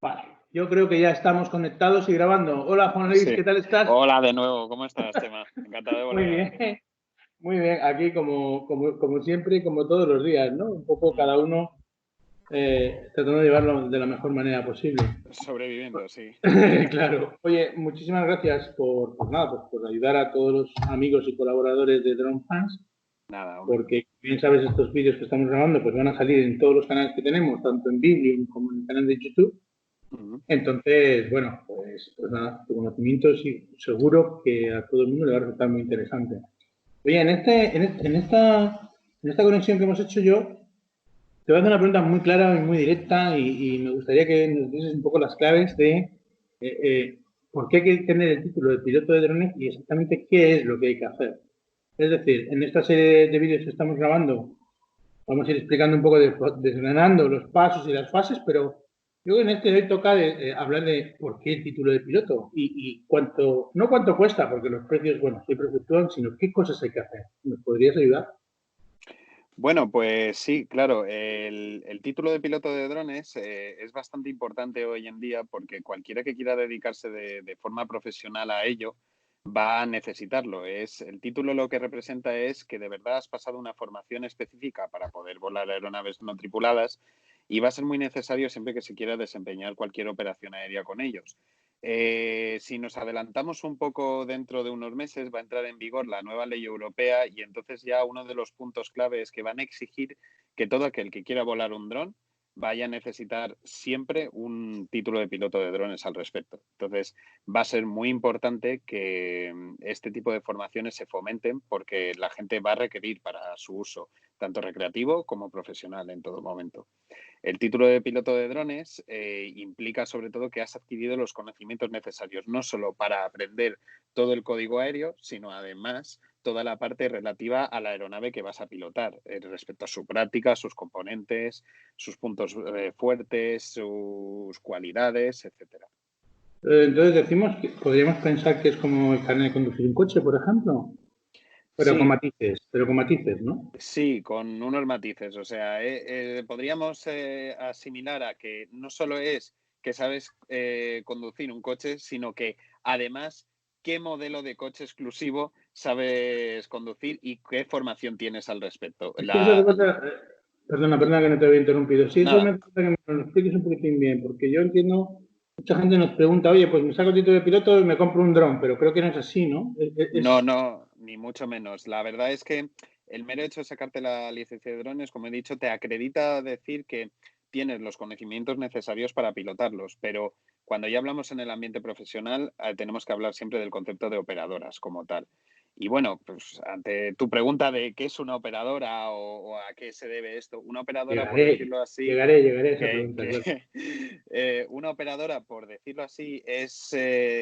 Vale, yo creo que ya estamos conectados y grabando. Hola Juan Luis, Sí. ¿qué tal estás? Hola de nuevo, ¿cómo estás, Chema? Encantado de Muy volver a verte. bien, muy bien. Aquí como siempre, como todos los días, ¿no? Un poco Mm. cada uno tratando de llevarlo de la mejor manera posible. Sobreviviendo, sí. Claro. Oye, muchísimas gracias por nada, por ayudar a todos los amigos y colaboradores de Drone Fans, Nada, hombre. porque bien sabes, estos vídeos que estamos grabando pues van a salir en todos los canales que tenemos, tanto en Vimeo como en el canal de YouTube. Mm. Entonces, bueno, pues nada, tu conocimiento sí, seguro que a todo el mundo le va a resultar muy interesante. Oye, en esta conexión que hemos hecho yo, te voy a hacer una pregunta muy clara y muy directa y me gustaría que nos dieses un poco las claves de por qué hay que tener el título de piloto de drones y exactamente qué es lo que hay que hacer. Es decir, en esta serie de vídeos que estamos grabando, vamos a ir explicando un poco, desgranando los pasos y las fases, pero yo en este hoy toca hablar de por qué el título de piloto y cuánto, no cuánto cuesta, porque los precios, bueno, siempre fluctúan, sino qué cosas hay que hacer. ¿Nos podrías ayudar? Bueno, pues sí, claro, el título de piloto de drones es bastante importante hoy en día porque cualquiera que quiera dedicarse de forma profesional a ello va a necesitarlo. El título lo que representa es que de verdad has pasado una formación específica para poder volar aeronaves no tripuladas y va a ser muy necesario siempre que se quiera desempeñar cualquier operación aérea con ellos. Si nos adelantamos un poco dentro de unos meses, va a entrar en vigor la nueva ley europea y entonces ya uno de los puntos clave es que van a exigir que todo aquel que quiera volar un dron vaya a necesitar siempre un título de piloto de drones al respecto. Entonces, va a ser muy importante que este tipo de formaciones se fomenten porque la gente va a requerir para su uso, tanto recreativo como profesional en todo momento. El título de piloto de drones implica sobre todo que has adquirido los conocimientos necesarios, no solo para aprender todo el código aéreo, sino además toda la parte relativa a la aeronave que vas a pilotar, respecto a su práctica, sus componentes, sus puntos fuertes, sus cualidades, etcétera. Entonces decimos que podríamos pensar que es como el carnet de conducir un coche, por ejemplo, Sí, pero con matices, ¿no? sí, con unos matices. O sea, podríamos asimilar a que no solo es que sabes conducir un coche, sino que además qué modelo de coche exclusivo sabes conducir y qué formación tienes al respecto. Es que eso hace falta, perdona que no te había interrumpido. Sí, eso me Nada, hace falta que me lo expliques un poquitín bien, porque yo entiendo, mucha gente nos pregunta, oye, pues me saco el título de piloto y me compro un dron, pero creo que no es así, ¿no? no, no, ni mucho menos. La verdad es que el mero hecho de sacarte la licencia de drones, como he dicho, te acredita decir que tienes los conocimientos necesarios para pilotarlos, pero cuando ya hablamos en el ambiente profesional, tenemos que hablar siempre del concepto de operadoras como tal. Y bueno, pues ante tu pregunta de qué es una operadora o a qué se debe esto, una operadora, por llegaré, decirlo así, llegaré a esa que, pregunta, que claro. una operadora, por decirlo así, es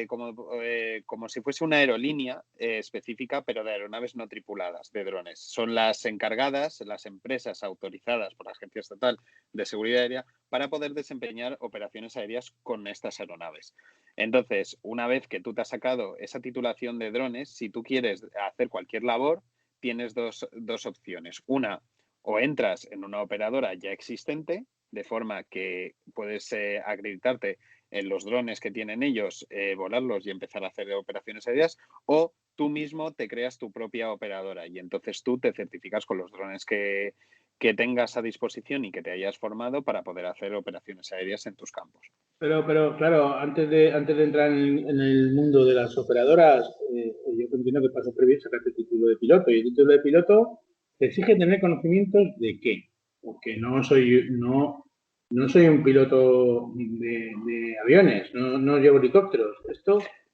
como si fuese una aerolínea específica, pero de aeronaves no tripuladas, de drones. Son las encargadas, las empresas autorizadas por la Agencia Estatal de Seguridad Aérea para poder desempeñar operaciones aéreas con estas aeronaves. Entonces, una vez que tú te has sacado esa titulación de drones, si tú quieres hacer cualquier labor, tienes dos opciones. Una, o entras en una operadora ya existente, de forma que puedes acreditarte en los drones que tienen ellos, volarlos y empezar a hacer operaciones aéreas, o tú mismo te creas tu propia operadora y entonces tú te certificas con los drones que tengas a disposición y que te hayas formado para poder hacer operaciones aéreas en tus campos. Pero claro, antes de entrar en el mundo de las operadoras, yo entiendo que paso previo sacarte el título de piloto. Y el título de piloto te exige tener conocimientos de qué. Porque no soy un piloto de aviones, no llevo helicópteros.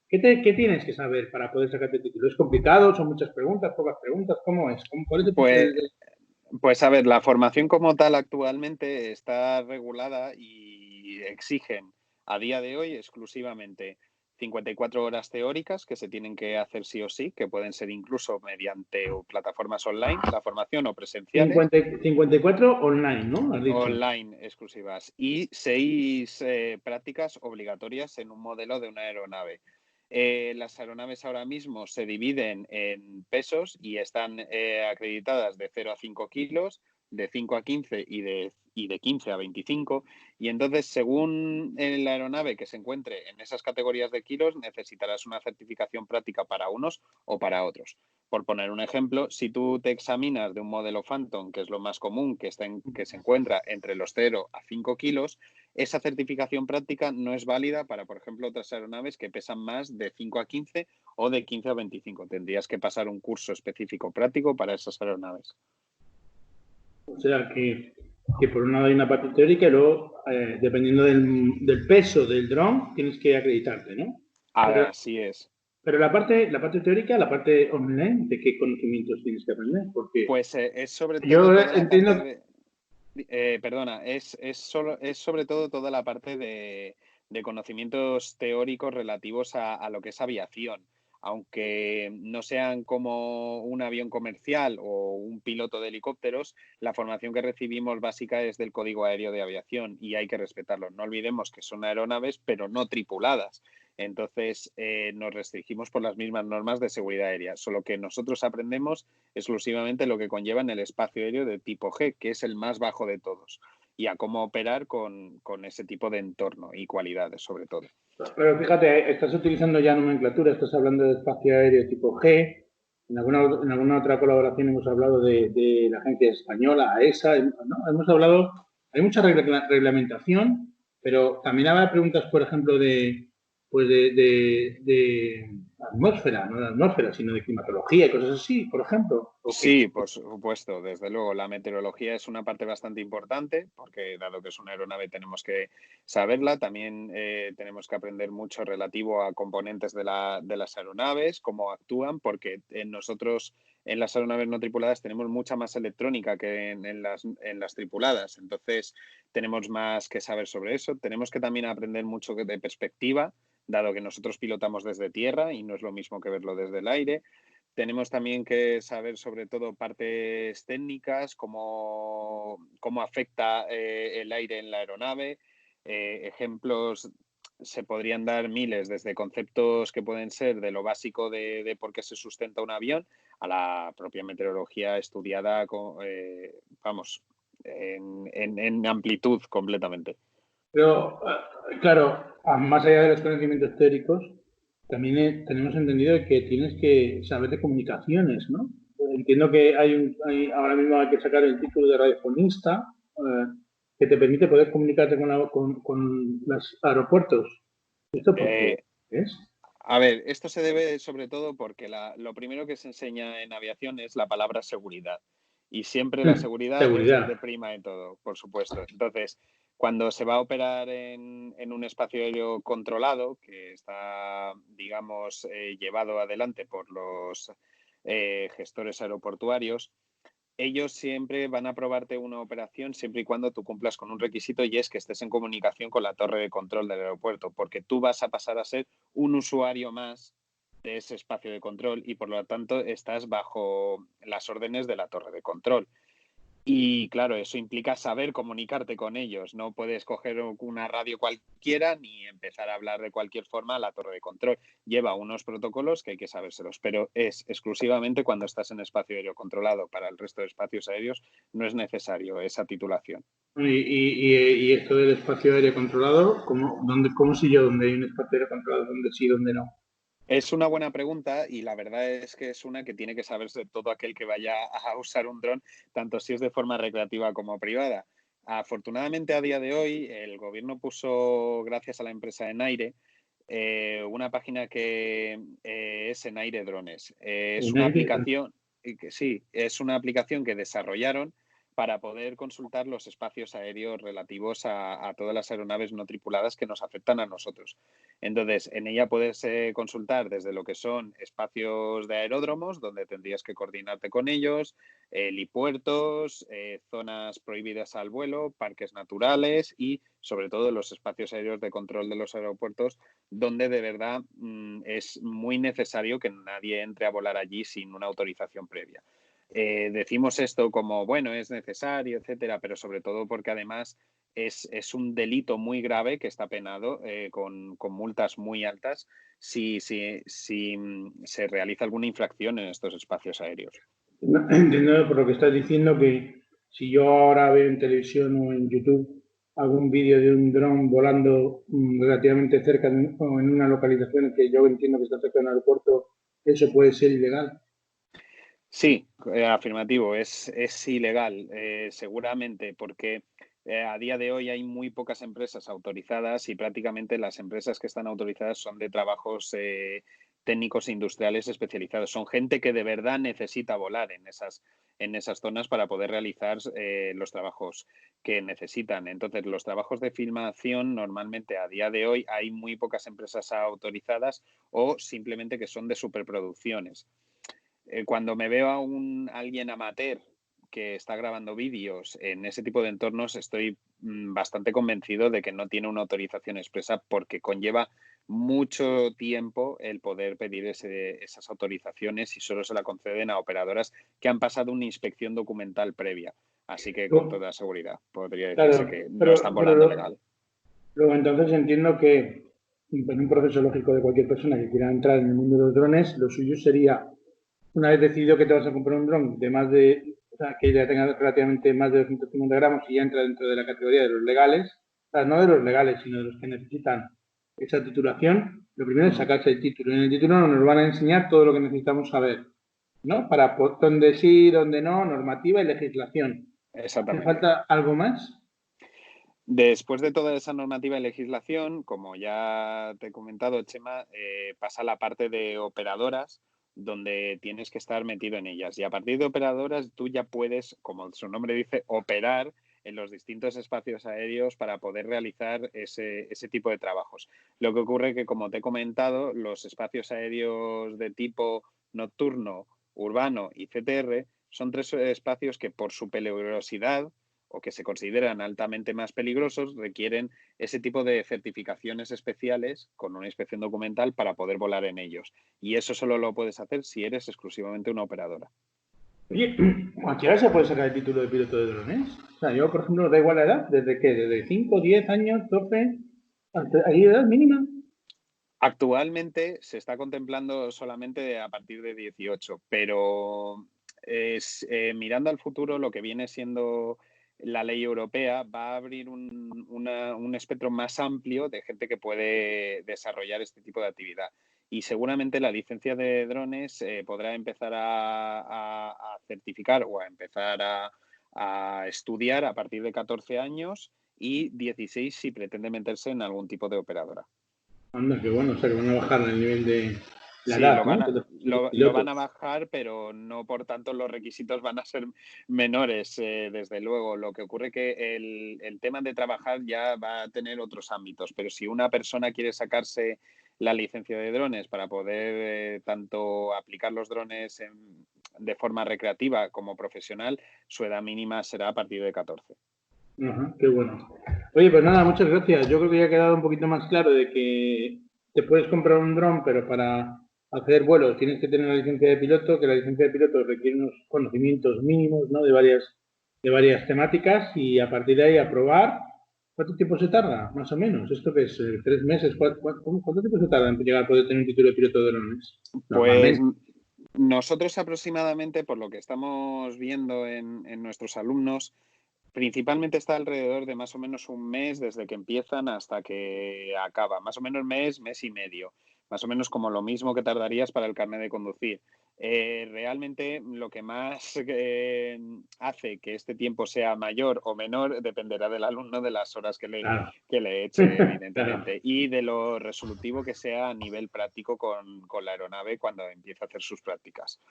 ¿Qué tienes que saber para poder sacarte el título? ¿Es complicado? ¿Son muchas preguntas, pocas preguntas? ¿Cómo es? ¿Cuál es Pues Pues a ver, la formación como tal actualmente está regulada y exigen a día de hoy exclusivamente 54 horas teóricas que se tienen que hacer sí o sí, que pueden ser incluso mediante plataformas online, la formación o presenciales, 54 online, ¿no? Has dicho. online exclusivas, y 6 prácticas obligatorias en un modelo de una aeronave. Las aeronaves ahora mismo se dividen en pesos y están acreditadas de 0 a 5 kilos, de 5 a 15 y de y de 15 a 25. Y entonces, según la aeronave que se encuentre en esas categorías de kilos, necesitarás una certificación práctica para unos o para otros. Por poner un ejemplo, si tú te examinas de un modelo Phantom, que es lo más común, que se encuentra entre los 0 a 5 kilos, esa certificación práctica no es válida para, por ejemplo, otras aeronaves que pesan más de 5 a 15 o de 15 a 25. Tendrías que pasar un curso específico práctico para esas aeronaves. O sea, que por un lado hay una parte teórica y luego, dependiendo del peso del dron, tienes que acreditarte, ¿no? Pero, Así es. pero la parte teórica, la parte online, ¿de qué conocimientos tienes que aprender? Porque Pues es sobre todo yo toda la parte entiendo. de... perdona, es sobre todo toda la parte de conocimientos teóricos relativos a lo que es aviación. Aunque no sean como un avión comercial o un piloto de helicópteros, la formación que recibimos básica es del Código Aéreo de Aviación y hay que respetarlo. No olvidemos que son aeronaves, pero no tripuladas. Entonces, nos restringimos por las mismas normas de seguridad aérea, solo que nosotros aprendemos exclusivamente lo que conlleva en el espacio aéreo de tipo G, que es el más bajo de todos, y a cómo operar con ese tipo de entorno y cualidades, sobre todo. Pero fíjate, estás utilizando ya nomenclatura, estás hablando de espacio aéreo tipo G. En alguna otra colaboración hemos hablado de la agencia española, AESA, ¿no? Hemos hablado, hay mucha reglamentación, pero también habrá preguntas, por ejemplo, pues de atmósfera, no de atmósfera, sino de climatología y cosas así, por ejemplo. ¿O qué? Sí, por supuesto, desde luego. La meteorología es una parte bastante importante porque dado que es una aeronave tenemos que saberla. También tenemos que aprender mucho relativo a componentes de las aeronaves, cómo actúan, porque nosotros en las aeronaves no tripuladas tenemos mucha más electrónica que en las tripuladas. Entonces tenemos más que saber sobre eso. Tenemos que también aprender mucho de perspectiva, dado que nosotros pilotamos desde tierra y no es lo mismo que verlo desde el aire. Tenemos también que saber sobre todo partes técnicas, cómo afecta el aire en la aeronave. Ejemplos se podrían dar miles, desde conceptos que pueden ser de lo básico de por qué se sustenta un avión a la propia meteorología estudiada, vamos, en amplitud completamente. Pero, claro, más allá de los conocimientos teóricos, también tenemos entendido que tienes que saber de comunicaciones, ¿no? Entiendo que ahora mismo hay que sacar el título de radiofonista, que te permite poder comunicarte con los aeropuertos. ¿Esto por qué Eh, es? A ver, esto se debe sobre todo porque lo primero que se enseña en aviación es la palabra seguridad. Y siempre la seguridad es Seguridad. donde prima de todo, por supuesto. Entonces, cuando se va a operar en un espacio aéreo controlado, que está, digamos, llevado adelante por los gestores aeroportuarios, ellos siempre van a aprobarte una operación siempre y cuando tú cumplas con un requisito y es que estés en comunicación con la torre de control del aeropuerto, porque tú vas a pasar a ser un usuario más de ese espacio de control y por lo tanto estás bajo las órdenes de la torre de control. Y claro, eso implica saber comunicarte con ellos. No puedes coger una radio cualquiera ni empezar a hablar de cualquier forma a la torre de control. Lleva unos protocolos que hay que sabérselos, pero es exclusivamente cuando estás en espacio aéreo controlado. Para el resto de espacios aéreos no es necesario esa titulación. Y esto del espacio aéreo controlado, ¿cómo sé yo dónde hay un espacio aéreo controlado, dónde sí, dónde no? Es una buena pregunta y la verdad es que es una que tiene que saberse todo aquel que vaya a usar un dron, tanto si es de forma recreativa como privada. Afortunadamente, a día de hoy, el gobierno puso, gracias a la empresa Enaire, una página que es Enaire Drones. Es En una aire, aplicación, sí, es una aplicación que desarrollaron para poder consultar los espacios aéreos relativos a todas las aeronaves no tripuladas que nos afectan a nosotros. Entonces, en ella puedes consultar desde lo que son espacios de aeródromos, donde tendrías que coordinarte con ellos, helipuertos, zonas prohibidas al vuelo, parques naturales y, sobre todo, los espacios aéreos de control de los aeropuertos, donde de verdad es muy necesario que nadie entre a volar allí sin una autorización previa. Decimos esto como, bueno, es necesario, etcétera, pero sobre todo porque además es un delito muy grave que está penado con multas muy altas si se realiza alguna infracción en estos espacios aéreos. entiendo por lo que estás diciendo que si yo ahora veo en televisión o en YouTube algún vídeo de un dron volando relativamente cerca o en una localización que yo entiendo que está cerca de un aeropuerto, ¿eso puede ser ilegal? Sí, afirmativo, es ilegal, seguramente, porque a día de hoy hay muy pocas empresas autorizadas y prácticamente las empresas que están autorizadas son de trabajos técnicos e industriales especializados. Son gente que de verdad necesita volar en esas zonas para poder realizar los trabajos que necesitan. Entonces, los trabajos de filmación normalmente a día de hoy hay muy pocas empresas autorizadas o simplemente que son de superproducciones. Cuando me veo a alguien amateur que está grabando vídeos en ese tipo de entornos, estoy bastante convencido de que no tiene una autorización expresa porque conlleva mucho tiempo el poder pedir esas autorizaciones y solo se la conceden a operadoras que han pasado una inspección documental previa. Así que con toda seguridad podría decirse Claro, que no están pero volando legal. luego entonces entiendo que en un proceso lógico de cualquier persona que quiera entrar en el mundo de los drones, lo suyo sería, una vez decidido que te vas a comprar un dron de más de, o sea, que ya tenga relativamente más de 250 gramos y ya entra dentro de la categoría de los legales, o sea, no de los legales, sino de los que necesitan esa titulación, lo primero es sacarse el título. En el título nos van a enseñar todo lo que necesitamos saber, ¿no? Para dónde sí, dónde no, normativa y legislación. ¿Hace Exactamente. falta algo más? Después de toda esa normativa y legislación, como ya te he comentado, Chema, pasa la parte de operadoras, donde tienes que estar metido en ellas. Y a partir de operadoras, tú ya puedes, como su nombre dice, operar en los distintos espacios aéreos para poder realizar ese tipo de trabajos. Lo que ocurre que, como te he comentado, los espacios aéreos de tipo nocturno, urbano y CTR son tres espacios que por su peligrosidad o que se consideran altamente más peligrosos, requieren ese tipo de certificaciones especiales con una inspección documental para poder volar en ellos. Y eso solo lo puedes hacer si eres exclusivamente una operadora. Oye, ¿cualquiera se puede sacar el título de piloto de drones? O sea, yo, por ejemplo, da igual la edad, ¿desde qué? ¿Desde 5, 10 años, 12? ¿Hay edad mínima? Actualmente se está contemplando solamente a partir de 18, pero mirando al futuro, lo que viene siendo la ley europea va a abrir un espectro más amplio de gente que puede desarrollar este tipo de actividad. Y seguramente la licencia de drones podrá empezar a certificar o a empezar a estudiar a partir de 14 años y 16 si pretende meterse en algún tipo de operadora. Anda, qué bueno, o sea, que van a bajar el nivel de la Sí, edad, ¿no? De los lo van pilotos. a bajar, pero no por tanto los requisitos van a ser menores, desde luego. Lo que ocurre que el tema de trabajar ya va a tener otros ámbitos, pero si una persona quiere sacarse la licencia de drones para poder tanto aplicar los drones de forma recreativa como profesional, su edad mínima será a partir de 14. Ajá, qué bueno. Oye, pues nada, muchas gracias. Yo creo que ya ha quedado un poquito más claro de que te puedes comprar un dron, pero para hacer vuelos tienes que tener una licencia de piloto, que la licencia de piloto requiere unos conocimientos mínimos, ¿no? De varias temáticas y a partir de ahí a probar. ¿Cuánto tiempo se tarda? Más o menos. ¿Esto qué es? ¿3 meses? ¿Cuánto tiempo se tarda en llegar a poder tener un título de piloto de drones? Pues Normalmente. nosotros aproximadamente, por lo que estamos viendo en nuestros alumnos, principalmente está alrededor de más o menos un mes desde que empiezan hasta que acaba, más o menos mes, mes y medio, más o menos como lo mismo que tardarías para el carnet de conducir. Realmente lo que más hace que este tiempo sea mayor o menor dependerá del alumno, de las horas Claro. que le eche, Claro. evidentemente, y de lo resolutivo que sea a nivel práctico con la aeronave cuando empiece a hacer sus prácticas.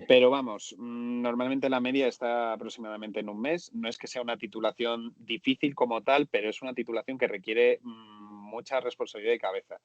Pero vamos, normalmente la media está aproximadamente en un mes. No es que sea una titulación difícil como tal, pero es una titulación que requiere mucha responsabilidad de cabeza.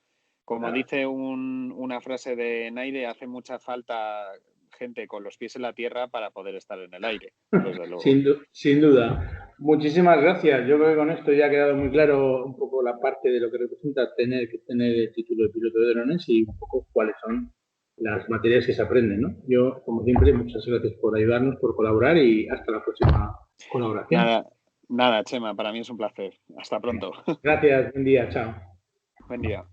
Como Claro. dice una frase de Naire, hace mucha falta gente con los pies en la tierra para poder estar en el aire, desde luego. Sin duda. Muchísimas gracias. Yo creo que con esto ya ha quedado muy claro un poco la parte de lo que representa tener que tener el título de piloto de drones y un poco cuáles son las materias que se aprenden, ¿no? Yo, como siempre, muchas gracias por ayudarnos, por colaborar y hasta la próxima colaboración. Nada, nada, Chema, para mí es un placer. Hasta pronto. Gracias, buen día, chao. Buen día.